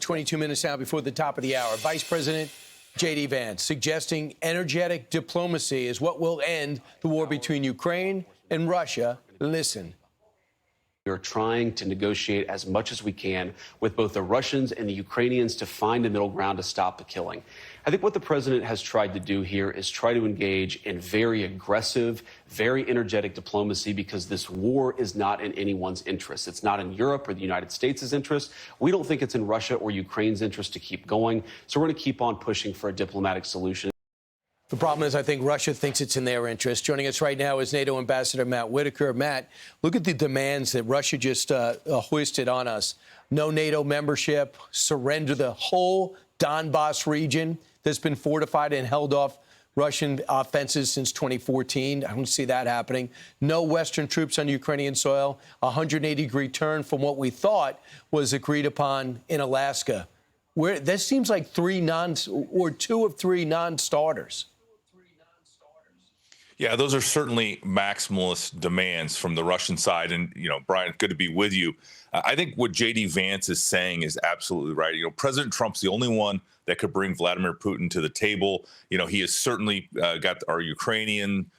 22 minutes now before the top of the hour. Vice President J.D. Vance suggesting energetic diplomacy is what will end the war between Ukraine and Russia. Listen. We are trying to negotiate as much as we can with both the Russians and the Ukrainians to find a middle ground to stop the killing. I think what the president has tried to do here is try to engage in very aggressive, very energetic diplomacy because this war is not in anyone's interest. It's not in Europe or the United States' interest. We don't think it's in Russia or Ukraine's interest to keep going. So we're going to keep on pushing for a diplomatic solution. The problem is, I think Russia thinks it's in their interest. Joining us right now is NATO Ambassador Matt Whitaker. Matt, look at the demands that Russia just hoisted on us. No NATO membership, surrender the whole Donbass region that's been fortified and held off Russian offenses since 2014. I don't see that happening. No Western troops on Ukrainian soil. A 180-degree turn from what we thought was agreed upon in Alaska. That seems like two of three non-starters. Yeah, those are certainly maximalist demands from the Russian side. And, Brian, good to be with you. I think what J.D. Vance is saying is absolutely right. President Trump's the only one that could bring Vladimir Putin to the table. He has certainly got our Ukrainian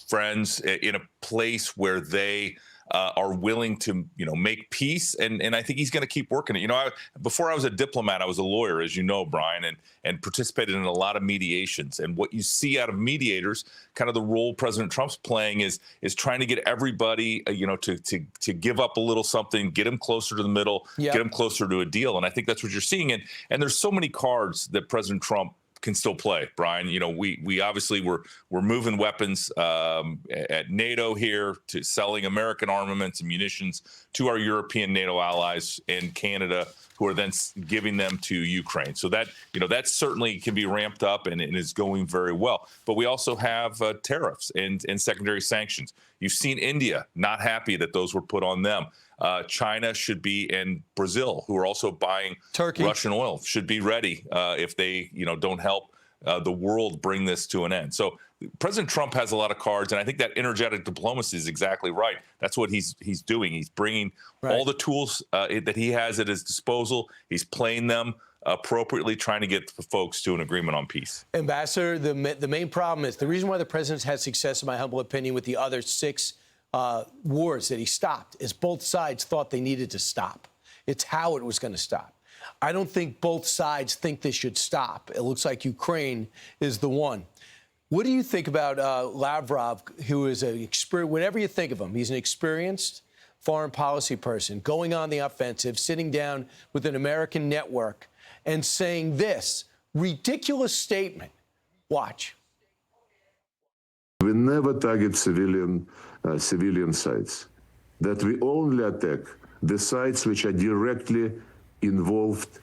friends in a place where they are willing to, make peace. And I think he's going to keep working it. Before I was a diplomat, I was a lawyer, as you know, Brian, and participated in a lot of mediations. And what you see out of mediators, kind of the role President Trump's playing is trying to get everybody, to give up a little something, get them closer to the middle, get them closer to a deal. And I think that's what you're seeing. And there's so many cards that President Trump can still play, Brian. We obviously we're moving weapons at NATO here, to selling American armaments and munitions to our European NATO allies in Canada, who are then giving them to Ukraine. So that that certainly can be ramped up and is going very well. But we also have tariffs and secondary sanctions. You've seen India not happy that those were put on them. China should be, and Brazil, who are also buying Turkey. Russian oil, should be ready if they, don't help the world bring this to an end. So President Trump has a lot of cards, and I think that energetic diplomacy is exactly right. That's what he's doing. He's bringing all the tools that he has at his disposal. He's playing them appropriately, trying to get the folks to an agreement on peace. Ambassador, the main problem is the reason why the president's had success, in my humble opinion, with the other 6 wars that he stopped is both sides thought they needed to stop. It's how it was going to stop. I don't think both sides think they should stop. It looks like Ukraine is the one. What do you think about Lavrov, who is whatever you think of him, he's an experienced foreign policy person, going on the offensive, sitting down with an American network and saying this ridiculous statement. Watch. We never target civilian sites, that we only attack the sites which are directly involved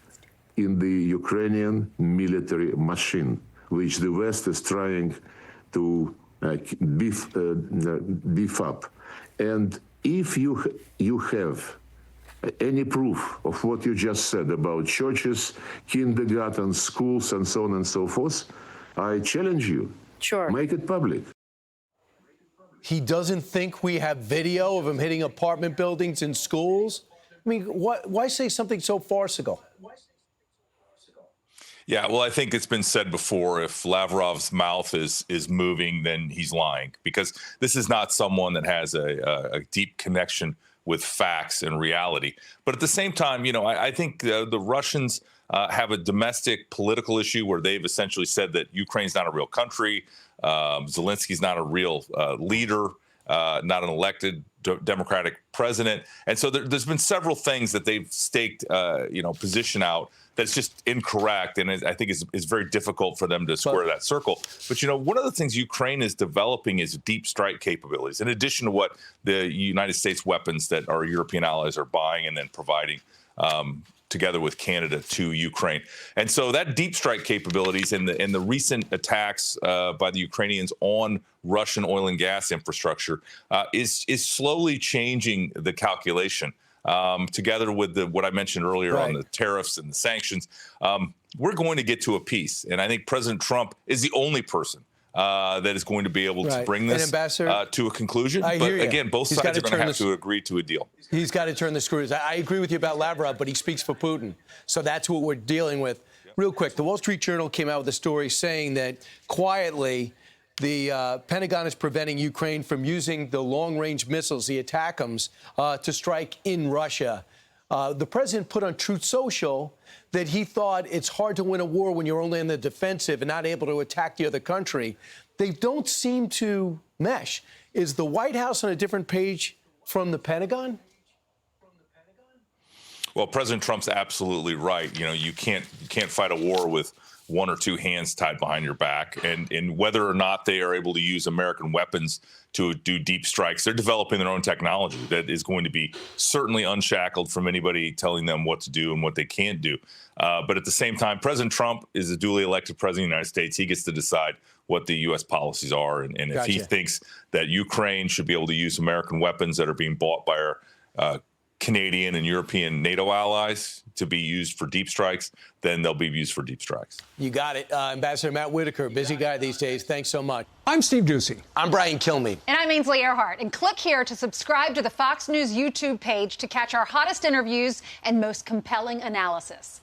in the Ukrainian military machine, which the West is trying to beef up. And if you have any proof of what you just said about churches, kindergartens, schools, and so on and so forth, I challenge you. Sure. Make it public. He doesn't think we have video of him hitting apartment buildings and schools? I mean, why say something so farcical? Yeah, well, I think it's been said before, if Lavrov's mouth is moving, then he's lying, because this is not someone that has a deep connection with facts and reality. But at the same time, I think the Russians have a domestic political issue where they've essentially said that Ukraine's not a real country. Zelensky's not a real leader, not an elected democratic president. And so there's been several things that they've staked, position out that's just incorrect. And I think it's very difficult for them to square that circle. But, one of the things Ukraine is developing is deep strike capabilities, in addition to what the United States weapons that our European allies are buying and then providing together with Canada to Ukraine. And so that deep strike capabilities and the recent attacks by the Ukrainians on Russian oil and gas infrastructure is slowly changing the calculation. Together with what I mentioned earlier on the tariffs and the sanctions, we're going to get to a peace. And I think President Trump is the only person that is going to be able to bring this to a conclusion. But again, both sides are going to have to agree to a deal. He's got to turn the screws. I agree with you about Lavrov, but he speaks for Putin. So that's what we're dealing with. Real quick, the Wall Street Journal came out with a story saying that quietly the Pentagon is preventing Ukraine from using the long-range missiles, the ATACMS, to strike in Russia. The president put on Truth Social that he thought it's hard to win a war when you're only in the defensive and not able to attack the other country. They don't seem to mesh. Is the White House on a different page from the Pentagon? Well, President Trump's absolutely right. You know, you can't fight a war with one or two hands tied behind your back. And whether or not they are able to use American weapons to do deep strikes, they're developing their own technology that is going to be certainly unshackled from anybody telling them what to do and what they can't do. But at the same time, President Trump is a duly elected president of the United States. He gets to decide what the U.S. policies are. And if he thinks that Ukraine should be able to use American weapons that are being bought by our Canadian and European NATO allies to be used for deep strikes, then they'll be used for deep strikes. You got it. Ambassador Matt Whitaker, busy guy these days. Thanks so much. I'm Steve Doocy. I'm Brian Kilmeade. And I'm Ainsley Earhart. And click here to subscribe to the Fox News YouTube page to catch our hottest interviews and most compelling analysis.